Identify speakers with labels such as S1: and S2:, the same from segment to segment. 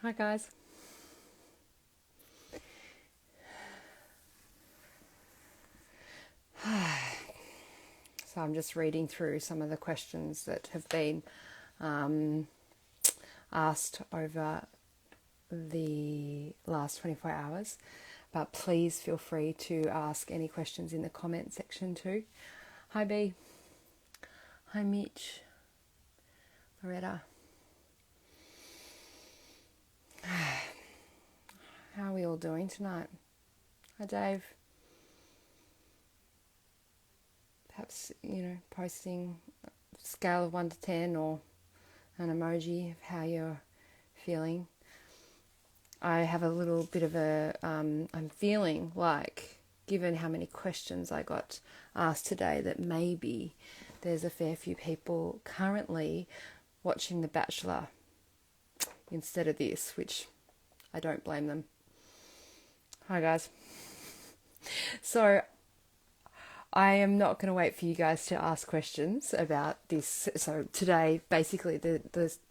S1: Hi guys. So I'm just reading through some of the questions that have been asked over the last 24 hours. But please feel free to ask any questions in the comment section too. Hi B. Hi Mitch. Loretta. How are we all doing tonight? Hi Dave. Perhaps, posting scale of 1 to 10 or an emoji of how you're feeling. I have a little bit of I'm feeling like, given how many questions I got asked today, that maybe there's a fair few people currently watching The Bachelor instead of this, which I don't blame them. Hi guys. So I am not going to wait for you guys to ask questions about this. So today, basically, the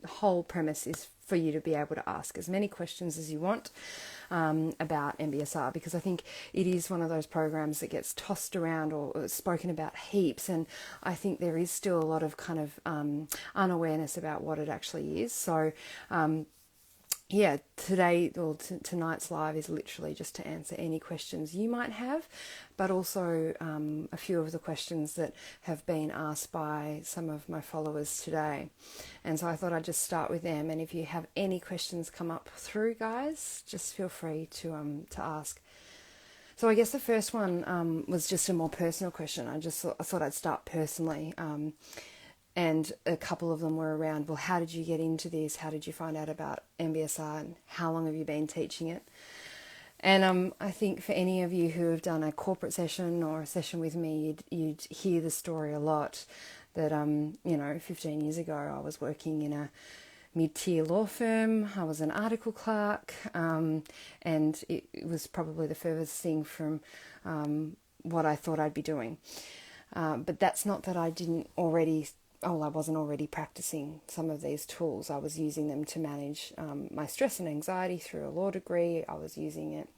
S1: whole premise is for you to be able to ask as many questions as you want about MBSR, because I think it is one of those programs that gets tossed around or spoken about heaps, and I think there is still a lot of kind of unawareness about what it actually is. So tonight's live is literally just to answer any questions you might have, but also a few of the questions that have been asked by some of my followers today. And so I thought I'd just start with them. And if you have any questions come up through, guys, just feel free to ask. So I guess the first one was just a more personal question. I thought I'd start personally. And a couple of them were around, well, how did you get into this? How did you find out about MBSR? And how long have you been teaching it? And I think for any of you who have done a corporate session or a session with me, you'd hear the story a lot that, 15 years ago, I was working in a mid-tier law firm. I was an article clerk, and it was probably the furthest thing from what I thought I'd be doing. But that's not that I wasn't already practicing some of these tools. I was using them to manage my stress and anxiety through a law degree. I was using it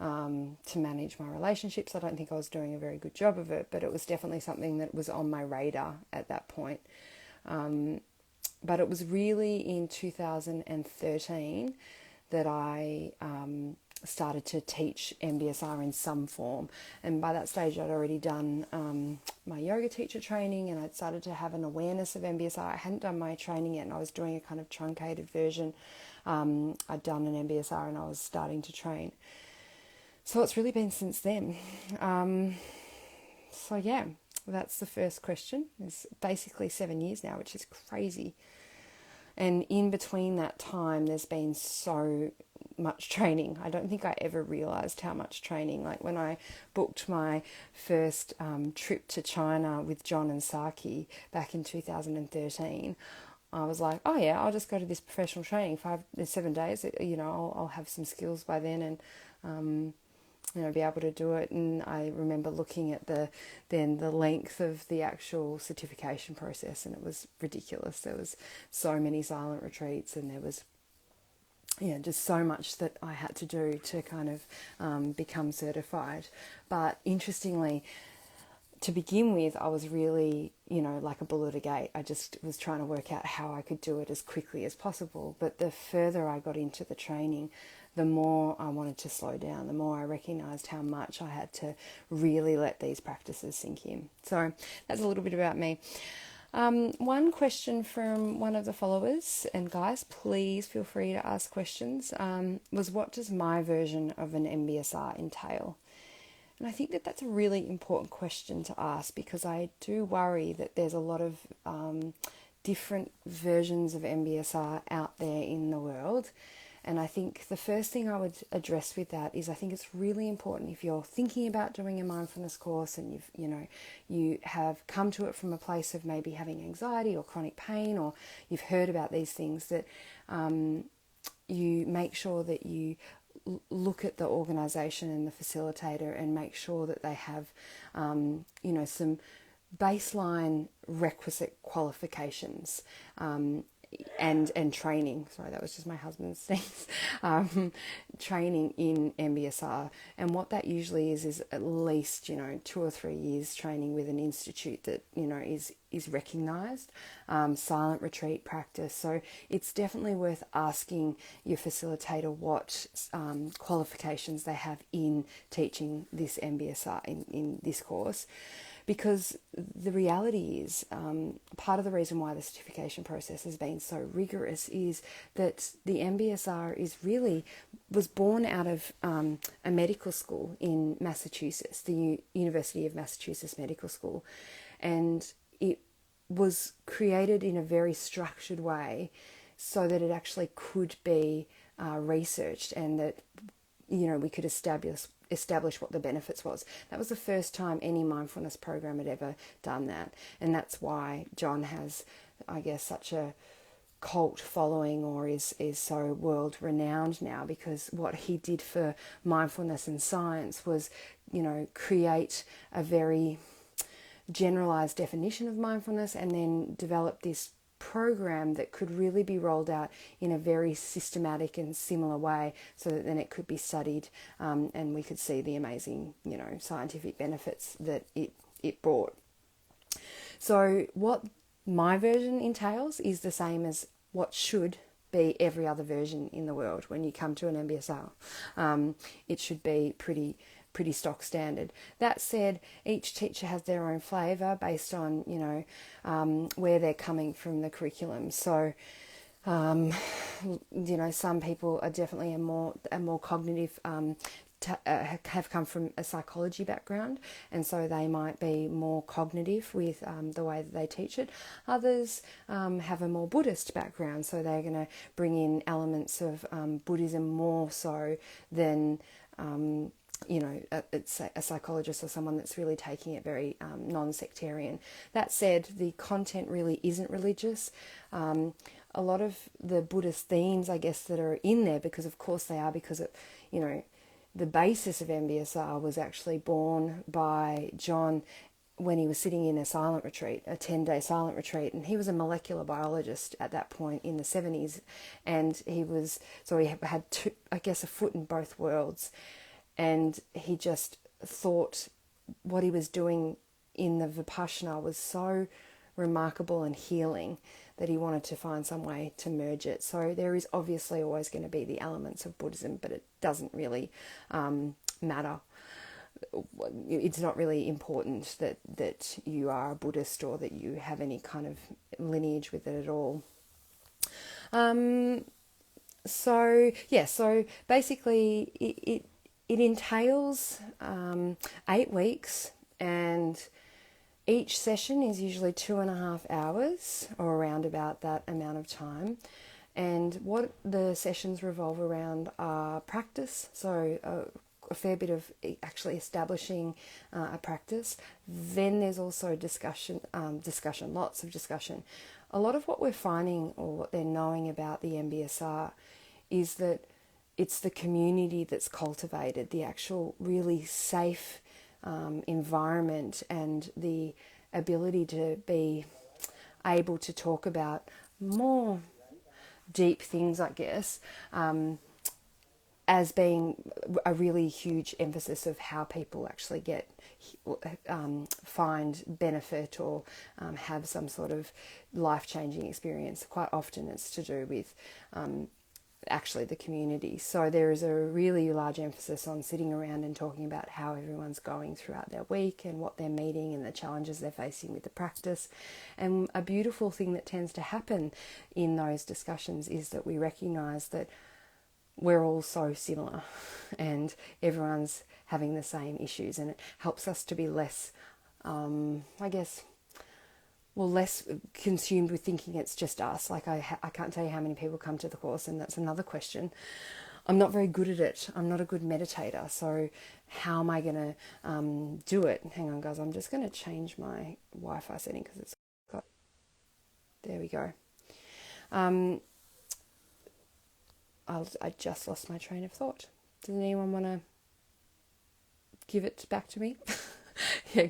S1: to manage my relationships. I don't think I was doing a very good job of it, but it was definitely something that was on my radar at that point. But it was really in 2013 that I started to teach MBSR in some form, and by that stage I'd already done my yoga teacher training, and I'd started to have an awareness of MBSR. I hadn't done my training yet, and I was doing a kind of truncated version. I'd done an MBSR and I was starting to train, so it's really been since then. That's the first question. It's basically 7 years now, which is crazy. And in between that time, there's been so much training. I don't think I ever realised how much training. Like when I booked my first trip to China with John and Saki back in 2013, I was like, oh yeah, I'll just go to this professional training 7 days. I'll have some skills by then, and be able to do it. And I remember looking at the length of the actual certification process, and it was ridiculous. There was so many silent retreats, and there was just so much that I had to do to kind of become certified. But interestingly, to begin with, I was really, like a bull at a gate. I just was trying to work out how I could do it as quickly as possible. But the further I got into the training, the more I wanted to slow down, the more I recognised how much I had to really let these practices sink in. So that's a little bit about me. One question from one of the followers, and guys, please feel free to ask questions, was what does my version of an MBSR entail? And I think that that's a really important question to ask, because I do worry that there's a lot of different versions of MBSR out there in the world. And I think the first thing I would address with that is I think it's really important, if you're thinking about doing a mindfulness course and you have come to it from a place of maybe having anxiety or chronic pain, or you've heard about these things, that you make sure that you look at the organisation and the facilitator and make sure that they have, some baseline requisite qualifications. and training. Sorry, that was just my husband's things. Training in MBSR, and what that usually is at least 2 or 3 years training with an institute that is recognised. Silent retreat practice. So it's definitely worth asking your facilitator what qualifications they have in teaching this MBSR in this course. Because the reality is, part of the reason why the certification process has been so rigorous is that the MBSR was born out of a medical school in Massachusetts, the University of Massachusetts Medical School, and it was created in a very structured way so that it actually could be researched, and that we could establish what the benefits was. That was the first time any mindfulness program had ever done that, and that's why John has, I guess, such a cult following, or is so world renowned now, because what he did for mindfulness and science was create a very generalized definition of mindfulness, and then develop this program that could really be rolled out in a very systematic and similar way, so that then it could be studied, and we could see the amazing scientific benefits that it brought. So what my version entails is the same as what should be every other version in the world. When you come to an MBSR, it should be pretty stock standard. That said, each teacher has their own flavour based on where they're coming from the curriculum. So some people are definitely a more cognitive, have come from a psychology background, and so they might be more cognitive with the way that they teach it. Others have a more Buddhist background, so they're going to bring in elements of Buddhism more so than it's a psychologist or someone that's really taking it very non-sectarian. That said, the content really isn't religious. A lot of the Buddhist themes, I guess, that are in there, because of course they are, because the basis of MBSR was actually born by John when he was sitting in a silent retreat, a 10-day silent retreat, and he was a molecular biologist at that point in the 70s, and he had a foot in both worlds. And he just thought what he was doing in the Vipassana was so remarkable and healing that he wanted to find some way to merge it. So there is obviously always going to be the elements of Buddhism, but it doesn't really matter. It's not really important that you are a Buddhist or that you have any kind of lineage with it at all. So basically it entails 8 weeks, and each session is usually 2.5 hours, or around about that amount of time. And what the sessions revolve around are practice, so a fair bit of actually establishing a practice. Then there's also discussion, lots of discussion. A lot of what we're finding, or what they're knowing about the MBSR, is that it's the community that's cultivated, the actual really safe environment, and the ability to be able to talk about more deep things, I guess, as being a really huge emphasis of how people actually find benefit or have some sort of life-changing experience. Quite often it's to do with actually the community. So there is a really large emphasis on sitting around and talking about how everyone's going throughout their week and what they're meeting and the challenges they're facing with the practice. And a beautiful thing that tends to happen in those discussions is that we recognise that we're all so similar and everyone's having the same issues, and it helps us to be less, less consumed with thinking it's just us. Like I can't tell you how many people come to the course, and that's another question. I'm not very good at it. I'm not a good meditator. So how am I going to do it? Hang on, guys. I'm just going to change my Wi-Fi setting because it's got... There we go. I just lost my train of thought. Does anyone want to give it back to me?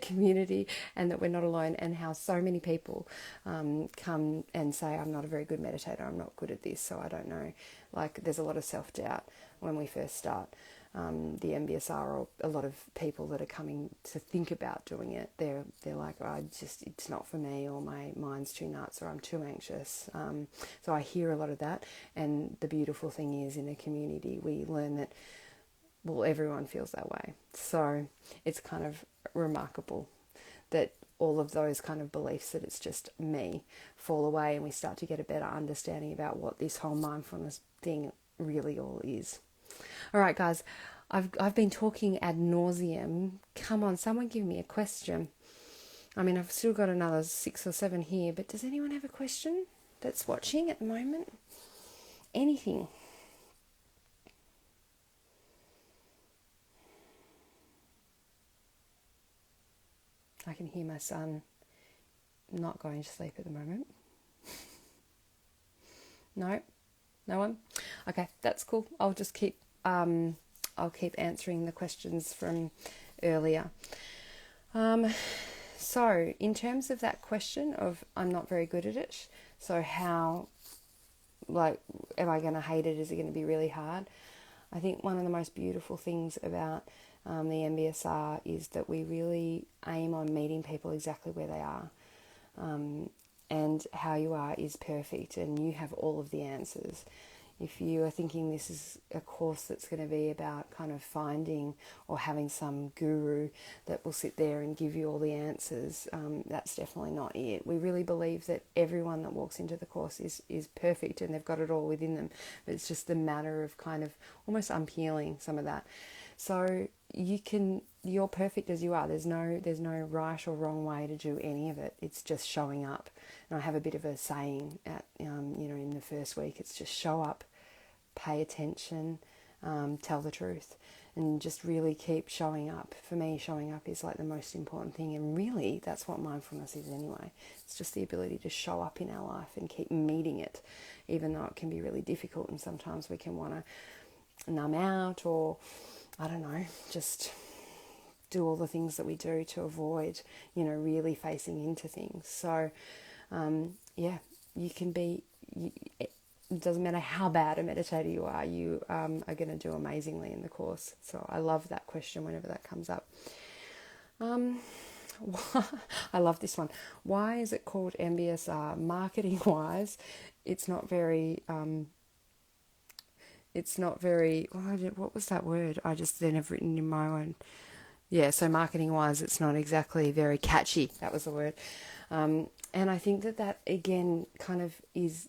S1: community, and that we're not alone, and how so many people come and say, I'm not a very good meditator, I'm not good at this, so I don't know. Like, there's a lot of self-doubt when we first start the MBSR, or a lot of people that are coming to think about doing it. They're like, it's not for me, or my mind's too nuts, or I'm too anxious. So I hear a lot of that, and the beautiful thing is, in a community, we learn that, well, everyone feels that way. So it's kind of remarkable that all of those kind of beliefs that it's just me fall away, and we start to get a better understanding about what this whole mindfulness thing really all is. All right, guys, I've been talking ad nauseum. Come on, someone give me a question. I mean, I've still got another 6 or 7 here, but does anyone have a question that's watching at the moment? Anything? I can hear my son not going to sleep at the moment. No? No one? Okay, that's cool. I'll just keep answering the questions from earlier. So in terms of that question of I'm not very good at it, so how, like, am I going to hate it? Is it going to be really hard? I think one of the most beautiful things about the MBSR is that we really aim on meeting people exactly where they are. And how you are is perfect, and you have all of the answers. If you are thinking this is a course that's going to be about kind of finding or having some guru that will sit there and give you all the answers, that's definitely not it. We really believe that everyone that walks into the course is perfect, and they've got it all within them. But it's just the matter of kind of almost unpeeling some of that. So you're perfect as you are. There's no right or wrong way to do any of it. It's just showing up. And I have a bit of a saying at, in the first week, it's just show up, pay attention, tell the truth, and just really keep showing up. For me, showing up is like the most important thing. And really, that's what mindfulness is anyway. It's just the ability to show up in our life and keep meeting it, even though it can be really difficult. And sometimes we can want to numb out, or I don't know, just do all the things that we do to avoid, really facing into things. So, you can be, it doesn't matter how bad a meditator you are going to do amazingly in the course. So I love that question whenever that comes up. I love this one. Why is it called MBSR? Marketing wise, it's not very, what was that word? I just then have written in my own. Yeah, so marketing wise, it's not exactly very catchy. That was the word. And I think that again kind of is,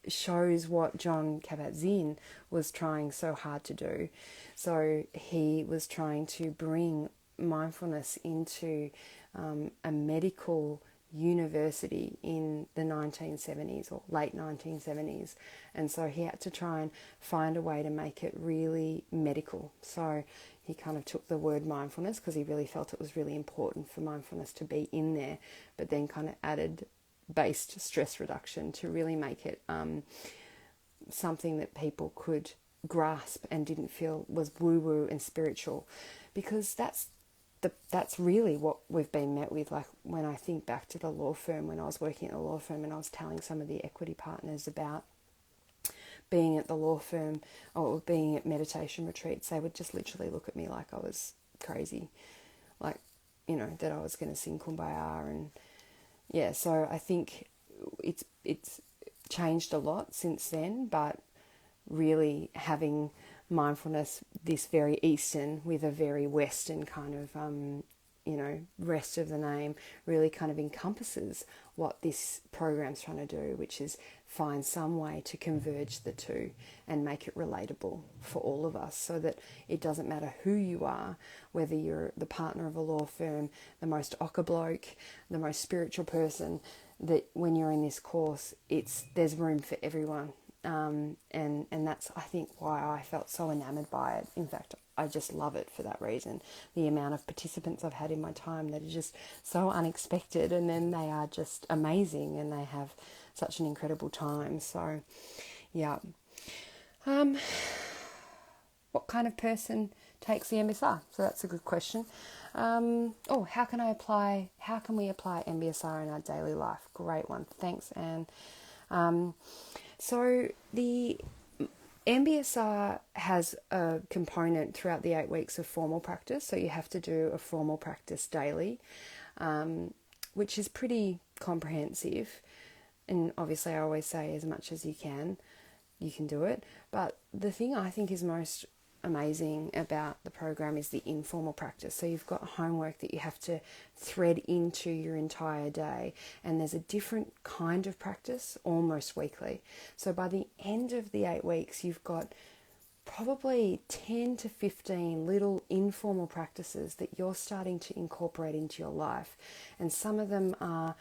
S1: shows what John Kabat-Zinn was trying so hard to do. So he was trying to bring mindfulness into a medical university in the 1970s or late 1970s, and so he had to try and find a way to make it really medical. So he kind of took the word mindfulness because he really felt it was really important for mindfulness to be in there, but then kind of added based stress reduction to really make it something that people could grasp and didn't feel was woo-woo and spiritual, because that's really what we've been met with. Like, when I think back to the law firm, when I was working at the law firm and I was telling some of the equity partners about being at the law firm or being at meditation retreats, they would just literally look at me like I was crazy, like, that I was going to sing Kumbaya. And yeah, so I think it's changed a lot since then, but really having mindfulness, this very Eastern with a very Western kind of, rest of the name, really kind of encompasses what this program's trying to do, which is find some way to converge the two and make it relatable for all of us, so that it doesn't matter who you are, whether you're the partner of a law firm, the most ochre bloke, the most spiritual person, that when you're in this course, there's room for everyone. And that's, I think, why I felt so enamored by it. In fact, I just love it for that reason. The amount of participants I've had in my time that are just so unexpected, and then they are just amazing and they have such an incredible time. So, yeah. What kind of person takes the MBSR? So that's a good question. How can we apply MBSR in our daily life? Great one. Thanks, Anne. So the MBSR has a component throughout the 8 weeks of formal practice. So you have to do a formal practice daily, which is pretty comprehensive. And obviously I always say as much as you can do it. But the thing I think is most amazing about the program is the informal practice. So you've got homework that you have to thread into your entire day, and there's a different kind of practice almost weekly. So by the end of the 8 weeks, you've got probably 10 to 15 little informal practices that you're starting to incorporate into your life. And some of them are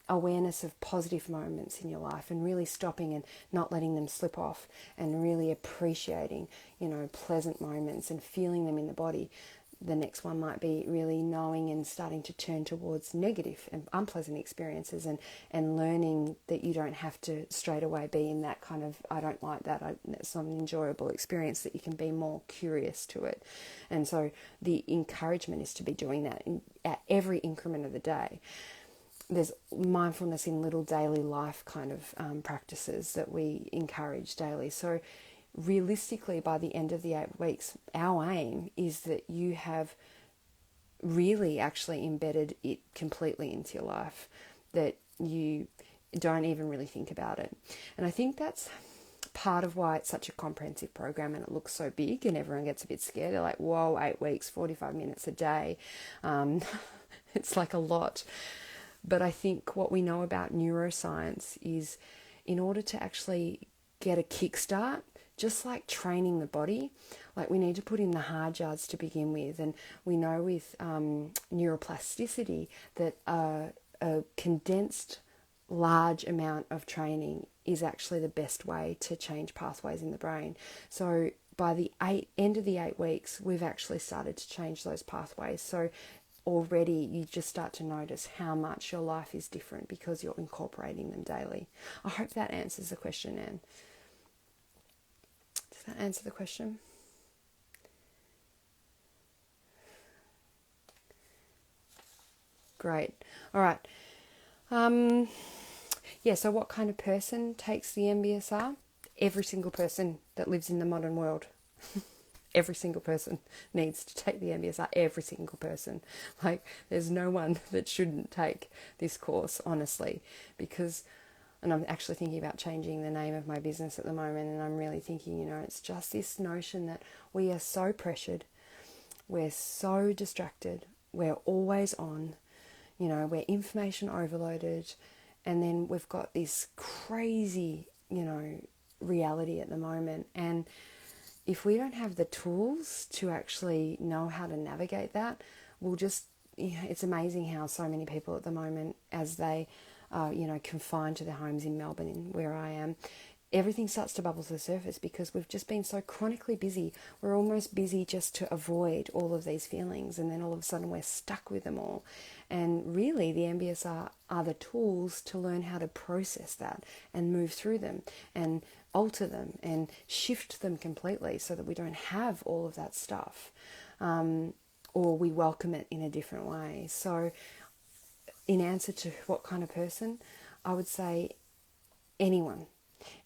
S1: awareness of positive moments in your life and really stopping and not letting them slip off, and really appreciating, pleasant moments and feeling them in the body. The next one might be really knowing and starting to turn towards negative and unpleasant experiences, and learning that you don't have to straight away be in that kind of, I don't like that, that's not an enjoyable experience, that you can be more curious to it. And so the encouragement is to be doing that at every increment of the day. There's mindfulness in little daily life kind of practices that we encourage daily. So realistically, by the end of the 8 weeks, our aim is that you have really actually embedded it completely into your life, that you don't even really think about it. And I think that's part of why it's such a comprehensive program and it looks so big and everyone gets a bit scared. They're like, whoa, 8 weeks, 45 minutes a day. It's like a lot. But I think what we know about neuroscience is, in order to actually get a kickstart, just like training the body, like we need to put in the hard yards to begin with. And we know with neuroplasticity that a condensed large amount of training is actually the best way to change pathways in the brain. So by the end of the 8 weeks, we've actually started to change those pathways. So already you just start to notice how much your life is different because you're incorporating them daily. I hope that answers the question, Anne. Does that answer the question? Great. All right. So what kind of person takes the MBSR? Every single person that lives in the modern world. Every single person needs to take the MBSR, every single person. Like, there's no one that shouldn't take this course, honestly, because, and I'm actually thinking about changing the name of my business at the moment, and I'm really thinking, it's just this notion that we are so pressured, we're so distracted, we're always on, we're information overloaded, and then we've got this crazy, reality at the moment. And if we don't have the tools to actually know how to navigate that, we'll just, it's amazing how so many people at the moment, as they are, confined to their homes in Melbourne, where I am, everything starts to bubble to the surface because we've just been so chronically busy. We're almost busy just to avoid all of these feelings, and then all of a sudden we're stuck with them all. And really, the MBSR are the tools to learn how to process that and move through them and alter them and shift them completely so that we don't have all of that stuff, or we welcome it in a different way. So in answer to what kind of person, I would say anyone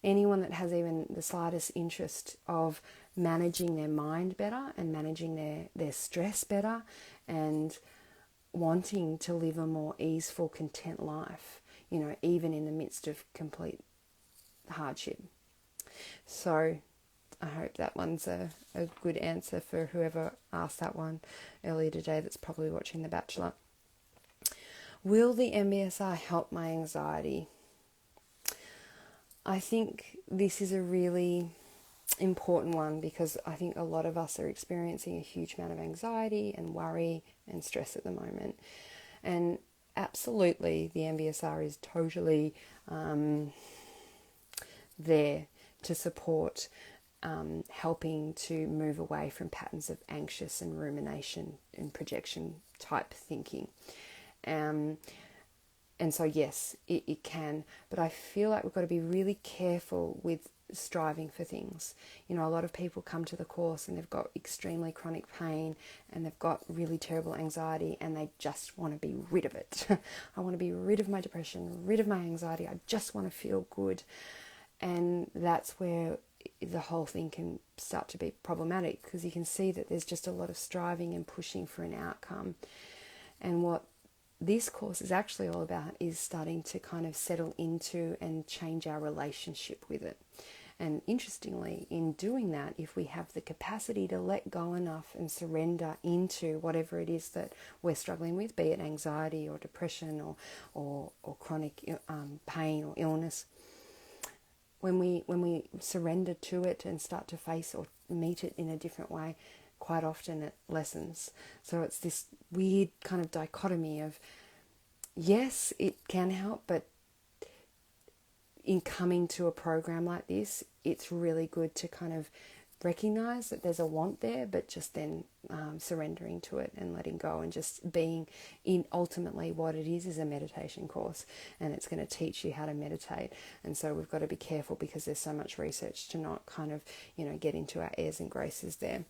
S1: that has even the slightest interest of managing their mind better and managing their stress better and wanting to live a more easeful, content life, even in the midst of complete hardship. So I hope that one's a good answer for whoever asked that one earlier today that's probably watching The Bachelor. Will the MBSR help my anxiety? I think this is a really important one because I think a lot of us are experiencing a huge amount of anxiety and worry and stress at the moment. And absolutely, the MBSR is totally there to support helping to move away from patterns of anxious and rumination and projection type thinking. And so, yes, it can, but I feel like we've got to be really careful with striving for things. You know, a lot of people come to the course and they've got extremely chronic pain and they've got really terrible anxiety and they just want to be rid of it. I want to be rid of my depression, rid of my anxiety. I just want to feel good. And that's where the whole thing can start to be problematic, because you can see that there's just a lot of striving and pushing for an outcome. And what this course is actually all about is starting to kind of settle into and change our relationship with it. And interestingly, in doing that, if we have the capacity to let go enough and surrender into whatever it is that we're struggling with, be it anxiety or depression or chronic pain or illness, when we surrender to it and start to face or meet it in a different way, quite often it lessens. So it's this weird kind of dichotomy of, yes, it can help, but in coming to a program like this, it's really good to kind of recognize that there's a want there, but just then surrendering to it and letting go and just being in. Ultimately what it is a meditation course, and it's going to teach you how to meditate. And so we've got to be careful, because there's so much research, to not kind of, you know, get into our airs and graces there.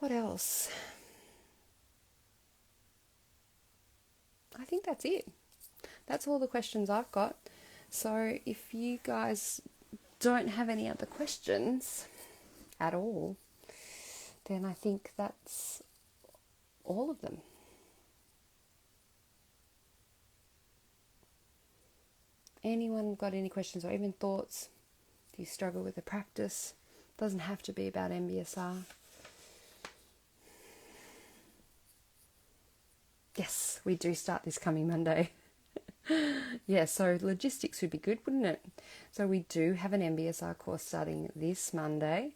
S1: What else? I think that's it. That's all the questions I've got. So if you guys don't have any other questions at all, then I think that's all of them. Anyone got any questions or even thoughts? Do you struggle with the practice? Doesn't have to be about MBSR. Yes, we do start this coming Monday. Yeah, so logistics would be good, wouldn't it? So we do have an MBSR course starting this Monday.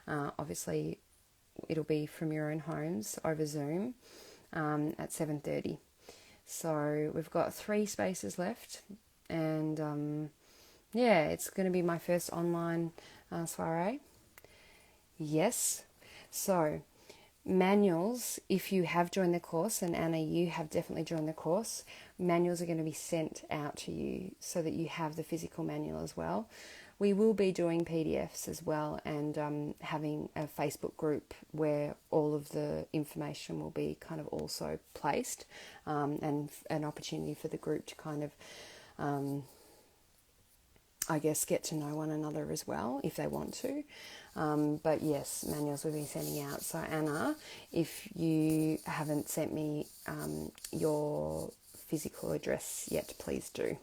S1: Obviously, it'll be from your own homes over Zoom at 7:30. So we've got 3 spaces left, and yeah, it's going to be my first online soiree. Yes, so manuals, if you have joined the course, and Anna, you have definitely joined the course, manuals are going to be sent out to you so that you have the physical manual as well. We will be doing PDFs as well, and having a Facebook group where all of the information will be kind of also placed, and an opportunity for the group to kind of I guess get to know one another as well if they want to. But yes, manuals will be sending out. So Anna, if you haven't sent me your physical address yet, please do.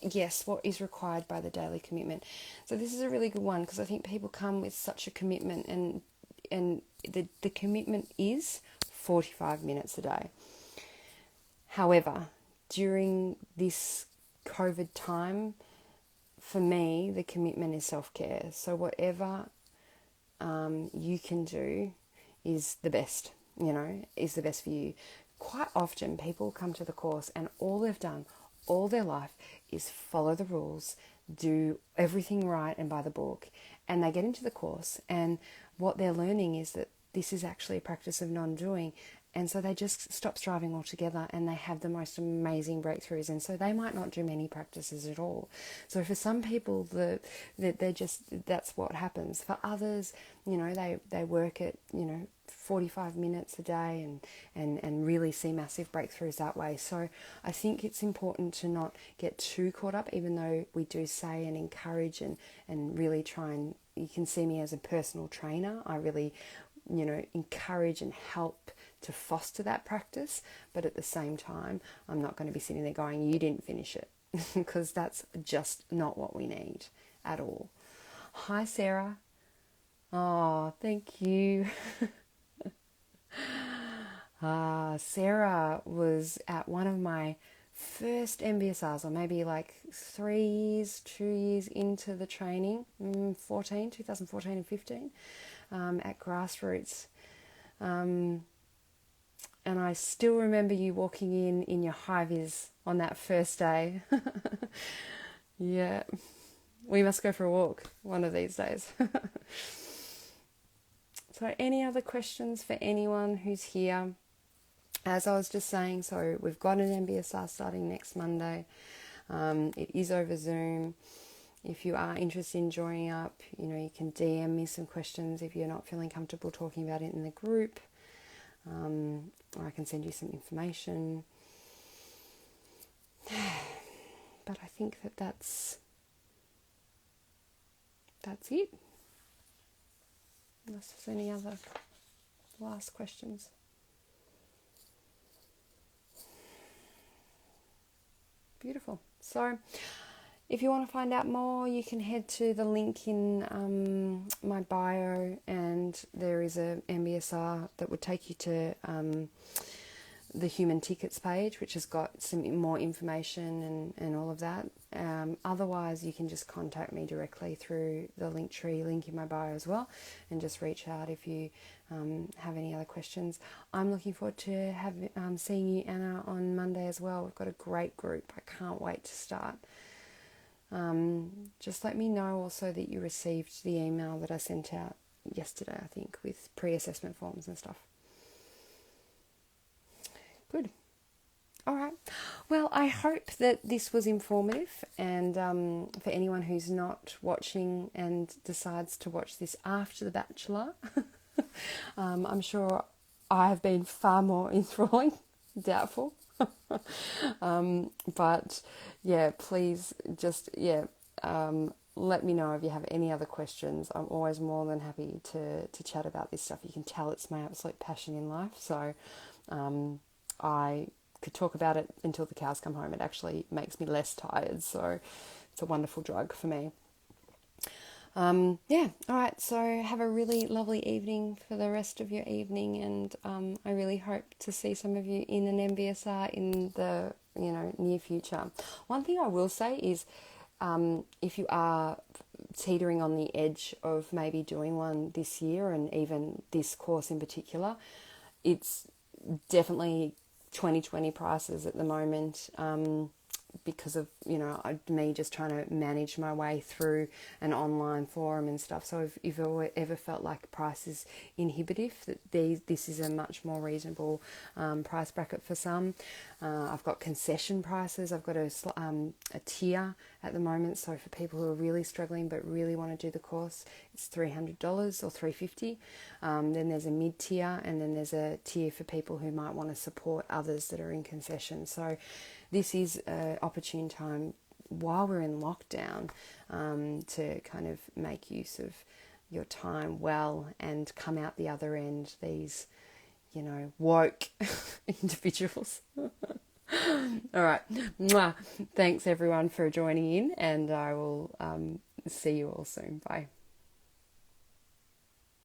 S1: Yes, what is required by the daily commitment? So this is a really good one, because I think people come with such a commitment, and the commitment is 45 minutes a day. However, during this COVID time, for me, the commitment is self-care. So whatever you can do is the best, is the best for you. Quite often people come to the course and all they've done all their life is follow the rules, do everything right and by the book. And they get into the course, and what they're learning is that this is actually a practice of non-doing. And so they just stop striving altogether, and they have the most amazing breakthroughs. And so they might not do many practices at all. So for some people, that's what happens. For others, they work at 45 minutes a day and really see massive breakthroughs that way. So I think it's important to not get too caught up, even though we do say and encourage and really try and, you can see me as a personal trainer. I really encourage and help to foster that practice, but at the same time, I'm not going to be sitting there going, you didn't finish it, because that's just not what we need at all. Hi, Sarah. Oh, thank you. Sarah was at one of my first MBSRs, or maybe like 2 years into the training, 2014 and 15, at Grassroots. And I still remember you walking in your high-vis on that first day. Yeah, we must go for a walk one of these days. So any other questions for anyone who's here? as I was just saying, so we've got an MBSR starting next Monday. It is over Zoom. If you are interested in joining up, you can DM me some questions if you're not feeling comfortable talking about it in the group. Or I can send you some information. But I think that's it. Unless there's any other last questions. Beautiful. So if you want to find out more, you can head to the link in my bio, and there is a MBSR that would take you to the human tickets page, which has got some more information and all of that. Otherwise, you can just contact me directly through the Linktree link in my bio as well, and just reach out if you have any other questions. I'm looking forward to seeing you, Anna, on Monday as well. We've got a great group. I can't wait to start. Just let me know also that you received the email that I sent out yesterday, I think, with pre-assessment forms and stuff. Good. All right. Well, I hope that this was informative, and for anyone who's not watching and decides to watch this after The Bachelor, I'm sure I have been far more enthralling. Doubtful. But yeah, please just, let me know if you have any other questions. I'm always more than happy to chat about this stuff. You can tell it's my absolute passion in life. So I could talk about it until the cows come home. It actually makes me less tired. So it's a wonderful drug for me. All right, so have a really lovely evening for the rest of your evening, and I really hope to see some of you in an MBSR in the near future. One thing I will say is if you are teetering on the edge of maybe doing one this year, and even this course in particular, it's definitely 2020 prices at the moment, because of me just trying to manage my way through an online forum and stuff. So if you've ever felt like price is inhibitive, that this is a much more reasonable price bracket for some. I've got concession prices. I've got a tier at the moment. So for people who are really struggling but really want to do the course, it's $300 or $350. Then there's a mid tier, and then there's a tier for people who might want to support others that are in concession. So this is an opportune time while we're in lockdown to kind of make use of your time well and come out the other end, these, woke individuals. All right. Mwah. Thanks everyone for joining in, and I will see you all soon. Bye.